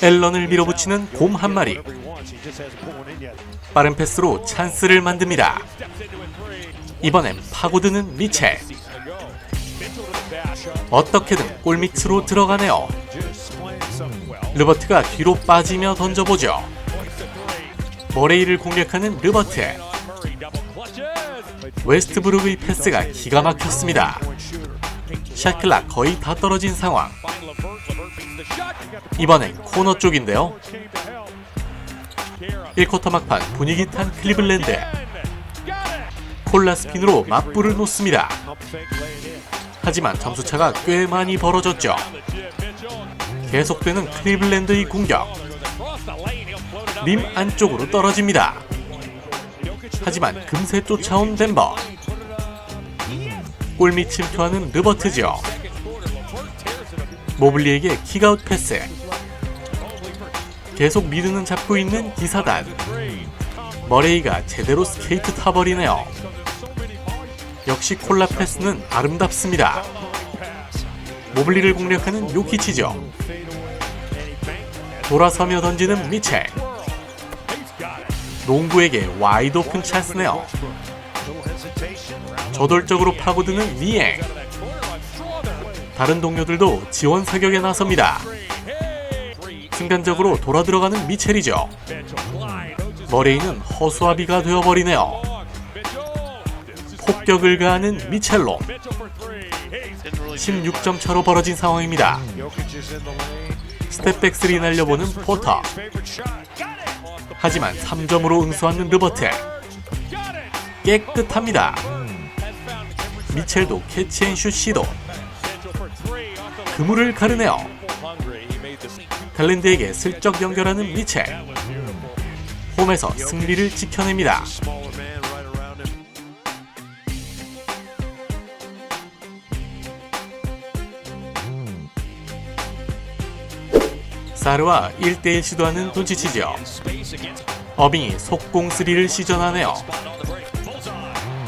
앨런을 밀어붙이는 곰 한 마리. 빠른 패스로 찬스를 만듭니다. 이번엔 파고드는 미첼. 어떻게든 골밑으로 들어가네요. 르버트가 뒤로 빠지며 던져보죠. 머레이를 공략하는 르버트. 웨스트브룩의 패스가 기가 막혔습니다. 샷클락 거의 다 떨어진 상황. 이번엔 코너 쪽인데요. 1쿼터 막판 분위기 탄 클리블랜드. 콜라 스핀으로 맞불을 놓습니다. 하지만 점수차가 꽤 많이 벌어졌죠. 계속되는 클리블랜드의 공격. 림 안쪽으로 떨어집니다. 하지만 금세 쫓아온 덴버. 골밑 침투하는 르버트죠. 모블리에게 킥아웃 패스. 계속 미드는 잡고 있는 기사단. 머레이가 제대로 스케이트 타버리네요. 역시 콜라 패스는 아름답습니다. 모블리를 공략하는 요키치죠. 돌아서며 던지는 미첼. 농구에게 와이드 오픈 찬스네요. 저돌적으로 파고드는 니엥. 다른 동료들도 지원 사격에 나섭니다. 순간적으로 돌아 들어가는 미첼이죠. 머레이는 허수아비가 되어버리네요. 폭격을 가하는 미첼로 16점 차로 벌어진 상황입니다. 스텝백 3 날려보는 포터. 하지만 3점으로 응수하는 르버트. 깨끗합니다. 미첼도 캐치앤슛 시도. 그물을 가르네요. 갈랜드에게 슬쩍 연결하는 미첼. 홈에서 승리를 지켜냅니다. 사르와 1대1 시도하는 돈치치죠. 어빙이 속공 3를 시전하네요.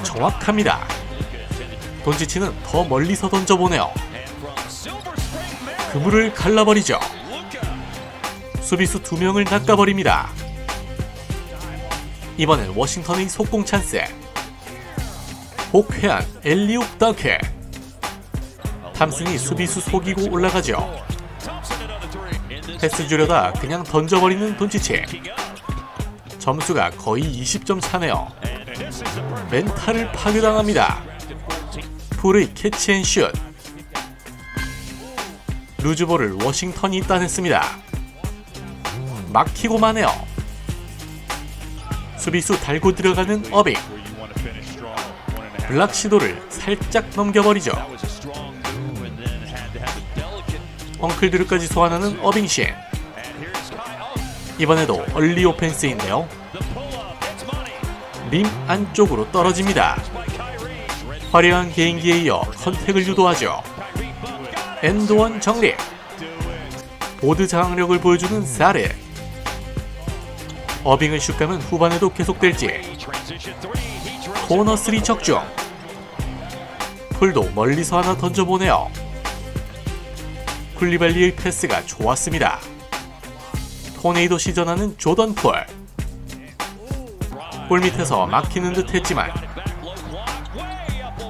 정확합니다. 돈치치는 더 멀리서 던져보네요. 그물을 갈라버리죠. 수비수 2명을 낚아버립니다. 이번엔 워싱턴의 속공 찬스. 복회한 엘리옵 덩크. 탐슨이 수비수 속이고 올라가죠. 패스 주려다 그냥 던져버리는 돈치치. 점수가 거의 20점 차네요. 멘탈을 파괴당합니다. 풀의 캐치앤슛. 루즈볼을 워싱턴이 따냈습니다. 막히고 마네요. 수비수 달고 들어가는 어빙. 블락 시도를 살짝 넘겨버리죠. 엉클드루까지 소환하는 어빙신. 이번에도 얼리 오펜스인데요. 림 안쪽으로 떨어집니다. 화려한 개인기에 이어 컨택을 유도하죠. 엔드원 정리. 보드 장악력을 보여주는 사르. 어빙의 슛감은 후반에도 계속될지. 코너 3 적중. 풀도 멀리서 하나 던져보네요. 쿨리발리의 패스가 좋았습니다. 토네이도 시전하는 조던 풀. 골밑에서 막히는 듯 했지만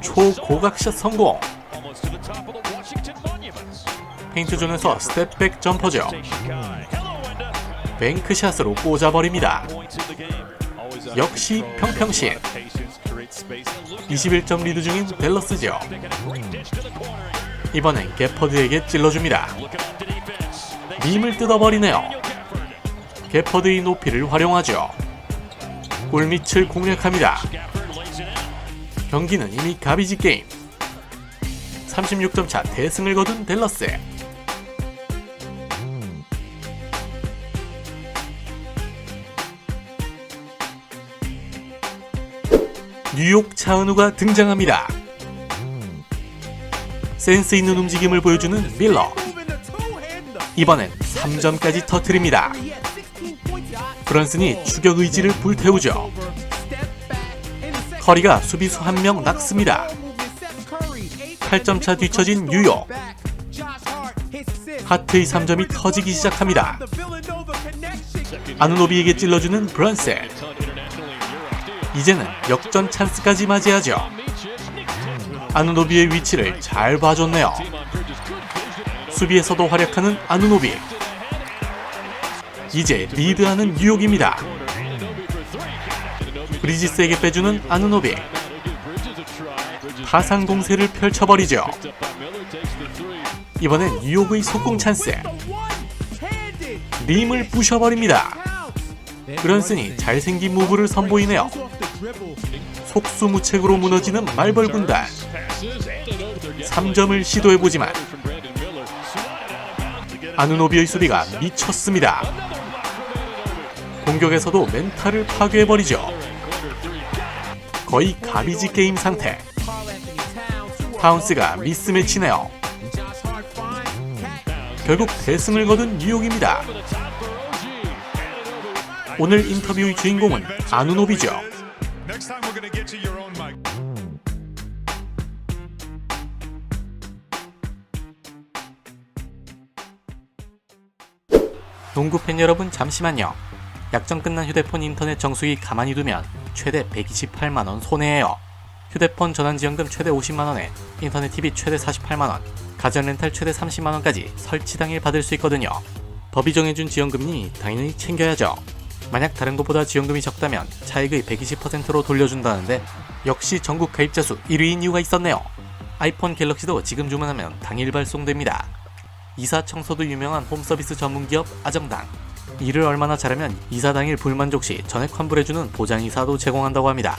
초고각샷 성공. 페인트존에서 스텝백 점퍼죠. 뱅크샷으로 꽂아버립니다. 역시 평평신. 21점 리드 중인 댈러스죠. 이번엔 게퍼드에게 찔러줍니다. 밈을 뜯어버리네요. 게퍼드의 높이를 활용하죠. 골밑을 공략합니다. 경기는 이미 가비지 게임. 36점 차 대승을 거둔 댈러스. 뉴욕 차은우가 등장합니다. 센스 있는 움직임을 보여주는 밀러. 이번엔 3점까지 터뜨립니다. 브런슨이 추격 의지를 불태우죠. 커리가 수비수 1명 낙습니다. 8점 차 뒤처진 뉴욕. 하트의 3점이 터지기 시작합니다. 아누노비에게 찔러주는 브런슨. 이제는 역전 찬스까지 맞이하죠. 아누노비의 위치를 잘 봐줬네요. 수비에서도 활약하는 아누노비. 이제 리드하는 뉴욕입니다. 브리지스에게 빼주는 아누노비. 파상 공세를 펼쳐버리죠. 이번엔 뉴욕의 속공 찬스. 림을 부셔버립니다. 브런슨이 잘생긴 무브를 선보이네요. 속수무책으로 무너지는 말벌 군단. 3점을 시도해보지만 아누노비의 수비가 미쳤습니다. 공격에서도 멘탈을 파괴해버리죠. 거의 가비지 게임 상태. 타운스가 미스매치네요. 결국 대승을 거둔 뉴욕입니다. 오늘 인터뷰의 주인공은 아누노비죠. 농구팬 여러분 잠시만요. 약정 끝난 휴대폰 인터넷 정수기 가만히 두면 최대 128만원 손해예요. 휴대폰 전환지원금 최대 50만원에 인터넷 TV 최대 48만원, 가전렌탈 최대 30만원까지 설치당일 받을 수 있거든요. 법이 정해준 지원금이니 당연히 챙겨야죠. 만약 다른 것보다 지원금이 적다면 차액의 120%로 돌려준다는데 역시 전국 가입자 수 1위인 이유가 있었네요. 아이폰 갤럭시도 지금 주문하면 당일 발송됩니다. 이사 청소도 유명한 홈서비스 전문기업 아정당. 일을 얼마나 잘하면 이사 당일 불만족 시 전액 환불해주는 보장이사도 제공한다고 합니다.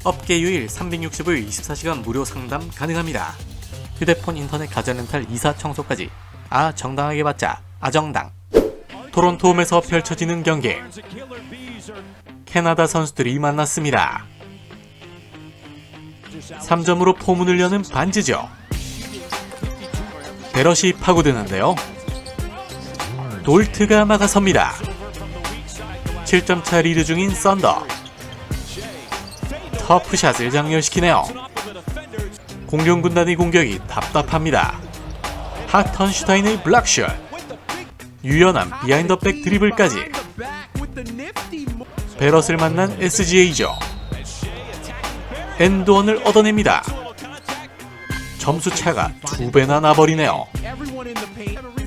업계 유일 365일 24시간 무료 상담 가능합니다. 휴대폰, 인터넷, 가전렌탈, 이사 청소까지 정당하게 받자 아정당. 토론토 홈에서 펼쳐지는 경기. 캐나다 선수들이 만났습니다. 3점으로 포문을 여는 반지죠. 베럿이 파고드는데요. 돌트가 막아섭니다. 7점차 리드 중인 썬더. 터프샷을 장렬시키네요. 공룡군단의 공격이 답답합니다. 하턴슈타인의 블락슛. 유연한 비하인더백 드리블까지. 베럿을 만난 SGA죠. 엔드원을 얻어냅니다. 점수차가 2배나 나버리네요.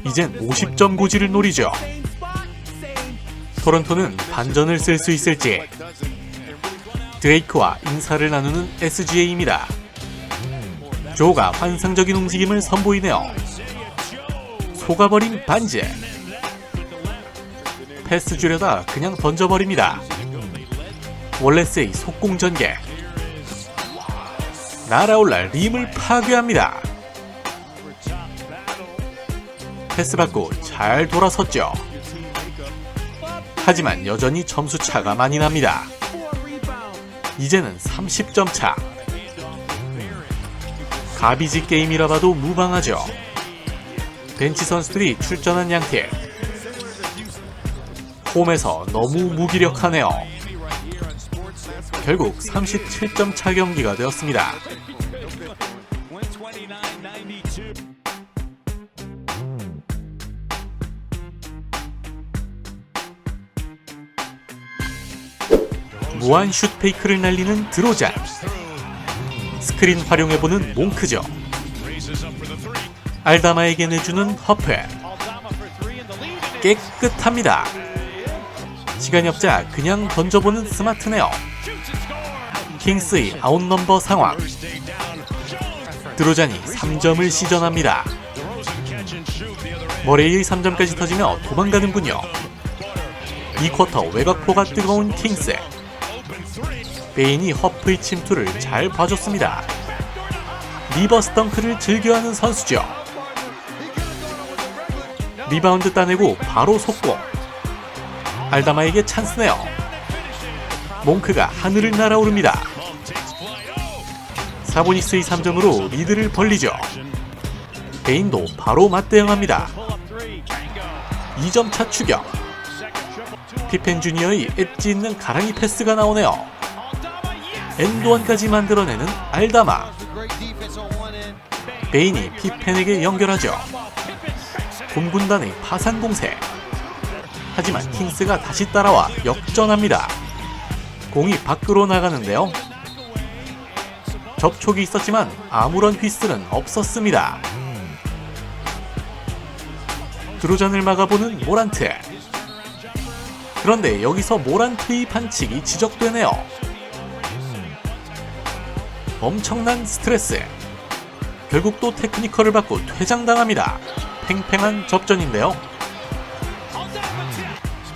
이젠 50점 고지를 노리죠. 토론토는 반전을 쓸 수 있을지. 드레이크와 인사를 나누는 SGA입니다. 조가 환상적인 움직임을 선보이네요. 속아버린 반지. 패스 주려다 그냥 던져버립니다. 월레스의 속공 전개. 날아올라 림을 파괴합니다. 패스 받고 잘 돌아섰죠. 하지만 여전히 점수차가 많이 납니다. 이제는 30점 차. 가비지 게임이라 봐도 무방하죠. 벤치 선수들이 출전한 양팀. 홈에서 너무 무기력하네요. 결국 37점 차 경기가 되었습니다. 무한 슛 페이크를 날리는 드로잔. 스크린 활용해보는 몽크죠. 알다마에게 내주는 허프. 깨끗합니다. 시간이 없자 그냥 던져보는 스마트네요. 킹스의 아웃넘버 상황. 드로잔이 3점을 시전합니다. 머레이의 3점까지 터지며 도망가는군요. 이 쿼터 외곽포가 뜨거운 킹스. 베인이 허프의 침투를 잘 봐줬습니다. 리버스 덩크를 즐겨하는 선수죠. 리바운드 따내고 바로 속공. 알다마에게 찬스네요. 몽크가 하늘을 날아오릅니다. 사보니스의 3점으로 리드를 벌리죠. 베인도 바로 맞대응합니다. 2점 차 추격. 피펜 주니어의 엣지 있는 가랑이 패스가 나오네요. 엔드원까지 만들어내는 알다마. 베인이 피펜에게 연결하죠. 곰군단의 파산 공세. 하지만 킹스가 다시 따라와 역전합니다. 공이 밖으로 나가는데요. 접촉이 있었지만 아무런 휘슬은 없었습니다. 드로잔을 막아보는 모란트. 그런데 여기서 모란트의 반칙이 지적되네요. 엄청난 스트레스. 결국 또 테크니컬을 받고 퇴장당합니다. 팽팽한 접전인데요.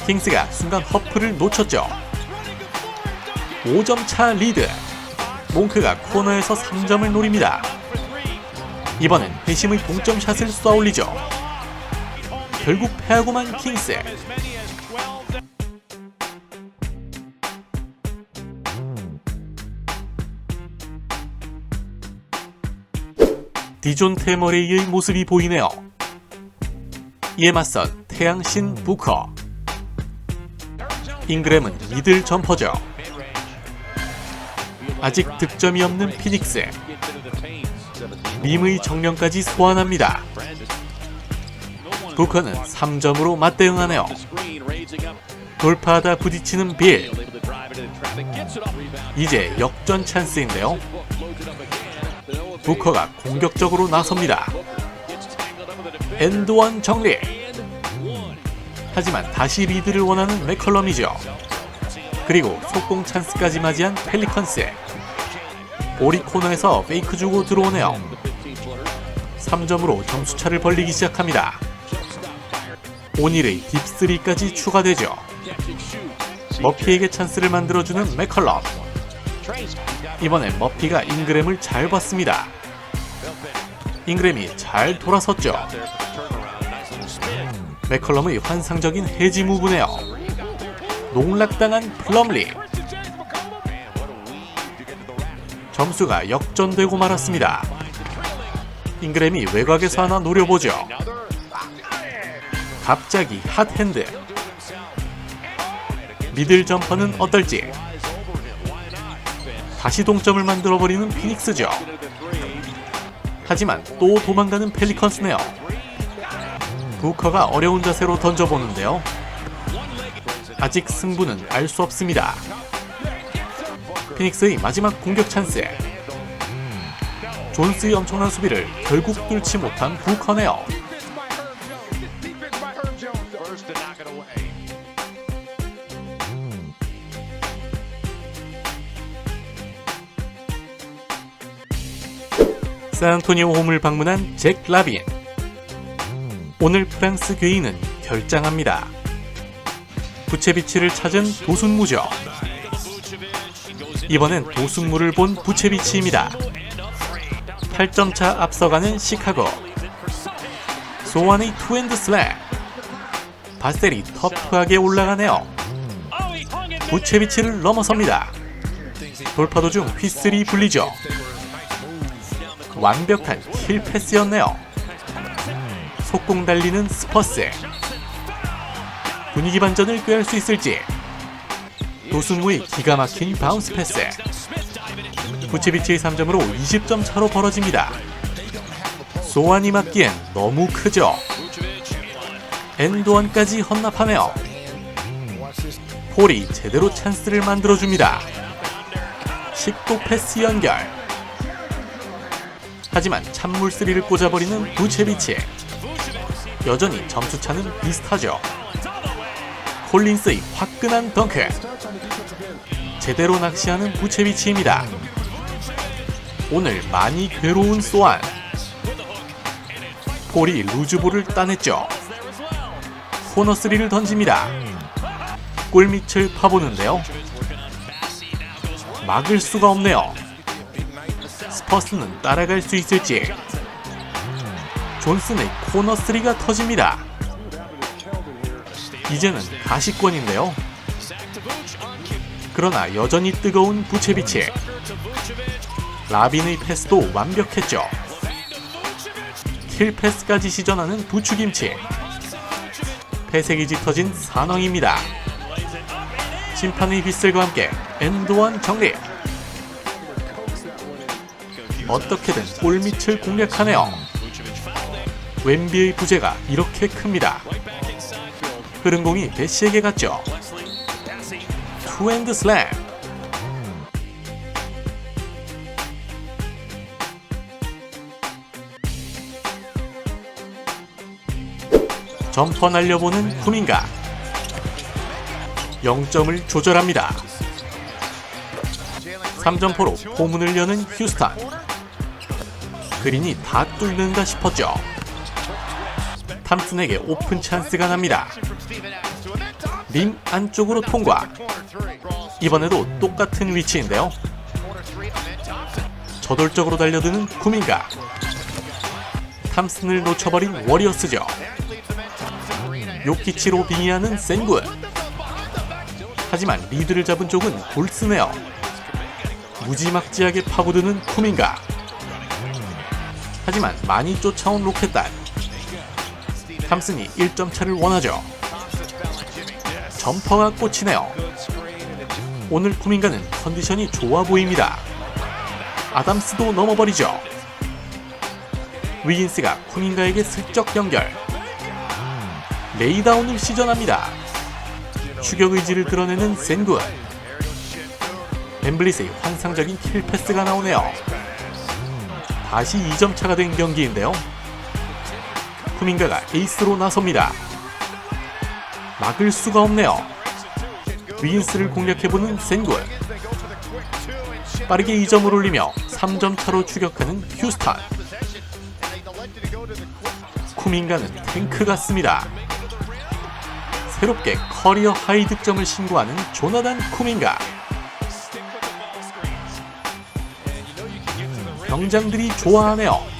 킹스가 순간 허프를 놓쳤죠. 5점 차 리드. 몽크가 코너에서 3점을 노립니다. 이번엔 회심의 동점샷을 쏘아올리죠. 결국 패하고만 킹스. 디존테 머레이의 모습이 보이네요. 이에 맞선 태양신 부커. 잉그램은 미들 점퍼죠. 아직 득점이 없는 피닉스. 림의 정면까지 소환합니다. 부커는 3점으로 맞대응하네요. 돌파하다 부딪히는 빌. 이제 역전 찬스인데요. 부커가 공격적으로 나섭니다. 엔드원 정리. 하지만 다시 리드를 원하는 맥컬럼이죠. 그리고 속공 찬스까지 맞이한 펠리컨스. 오리 코너에서 페이크 주고 들어오네요. 3점으로 점수차를 벌리기 시작합니다. 오닐의 딥3까지 추가되죠. 머피에게 찬스를 만들어주는 맥컬럼. 이번엔 머피가 잉그램을 잘 봤습니다. 잉그램이 잘 돌아섰죠. 맥컬럼의 환상적인 해지 무브네요. 농락당한 플럼리. 점수가 역전되고 말았습니다. 잉그램이 외곽에서 하나 노려보죠. 갑자기 핫핸드. 미들 점퍼는 어떨지. 다시 동점을 만들어버리는 피닉스죠. 하지만 또 도망가는 펠리컨스네요. 부커가 어려운 자세로 던져보는데요. 아직 승부는 알 수 없습니다. 피닉스의 마지막 공격 찬스. 존스의 엄청난 수비를 결국 뚫지 못한 부커네요. 샌안토니오 홈을 방문한 잭 라빈. 오늘 프랑스 괴인은 결장합니다. 부체비치를 찾은 도순무죠. 이번엔 도순무를 본 부체비치입니다. 8점차 앞서가는 시카고. 소환의 투핸드 슬램. 바셀이 터프하게 올라가네요. 부체비치를 넘어섭니다. 돌파 도중 휘슬이 불리죠. 완벽한 킬 패스였네요. 속공 달리는 스퍼스. 분위기 반전을 꾀할 수 있을지. 도순무의 기가 막힌 바운스 패스. 부체비치의 3점으로 20점 차로 벌어집니다. 소환이 맞기엔 너무 크죠. 엔드원까지 헌납하네요. 폴이 제대로 찬스를 만들어줍니다. 식도 패스 연결. 하지만 찬물 3를 꽂아버리는 부체비치. 여전히 점수차는 비슷하죠. 콜린스의 화끈한 덩크. 제대로 낚시하는 부체비치입니다. 오늘 많이 괴로운 소환. 폴이 루즈볼을 따냈죠. 코너 3를 던집니다. 골밑을 파보는데요. 막을 수가 없네요. 스퍼스는 따라갈 수 있을지. 존슨의 코너 3가 터집니다. 이제는 가시권인데요. 그러나 여전히 뜨거운 부체비치. 라빈의 패스도 완벽했죠. 킬 패스까지 시전하는 부추김치. 패색이 짙어진 산왕입니다. 심판의 휘슬과 함께 엔드원 정리. 어떻게든 골밑을 공략하네요. 웬비의 부재가 이렇게 큽니다. 흐른 공이 베시에게 갔죠. 투핸드 슬램. 점퍼 날려보는 쿠민가. 0점을 조절합니다. 3점포로 포문을 여는 휴스턴. 그린이 다 뚫는가 싶었죠. 탐슨에게 오픈 찬스가 납니다. 림 안쪽으로 통과. 이번에도 똑같은 위치인데요. 저돌적으로 달려드는 쿠민가. 탐슨을 놓쳐버린 워리어스죠. 요키치로 빙의하는 센군. 하지만 리드를 잡은 쪽은 골스네요. 무지막지하게 파고드는 쿠민가. 하지만 많이 쫓아온 로켓단. 탐슨이 1점 차를 원하죠. 점퍼가 꽂히네요. 오늘 쿠민가는 컨디션이 좋아 보입니다. 아담스도 넘어버리죠. 위긴스가 쿠민가에게 슬쩍 연결. 레이다운을 시전합니다. 추격 의지를 드러내는 센군. 엠블릿의 환상적인 킬 패스가 나오네요. 다시 2점 차가 된 경기인데요. 쿠민가가 에이스로 나섭니다. 막을 수가 없네요. 위긴스를 공략해보는 센군. 빠르게 2점을 올리며 3점 차로 추격하는 휴스턴. 쿠민가는 탱크 같습니다. 새롭게 커리어 하이 득점을 신고하는 조나단 쿠민가. 병장들이 좋아하네요.